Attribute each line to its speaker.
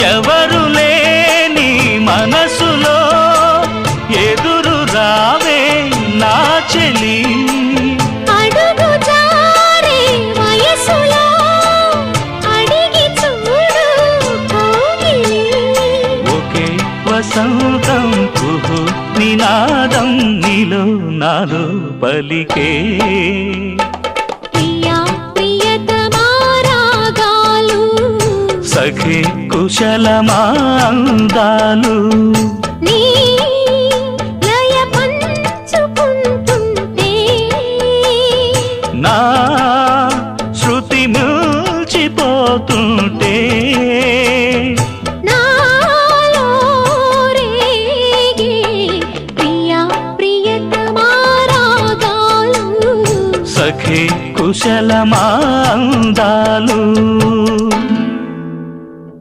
Speaker 1: ఎవరు లేని మనసులో ఎదురు రావే నా చెలి
Speaker 2: అడుగు జారే వయసులో అడిగి చూడు కోగిలి
Speaker 1: ఒకే వసంతం కుహు నినాదం నీలో నాలో పలికే
Speaker 2: ప్రియా ప్రియతమా రాగాలు
Speaker 1: సఖి కుశలమా అందాలు
Speaker 2: నీ లయ పంచుకుంటుంటే
Speaker 1: నా శృతి మిల్చిపోతుంటే
Speaker 2: నాలో రేగే ప్రియా ప్రియతమా రాగాలు
Speaker 1: సఖి కుశలమా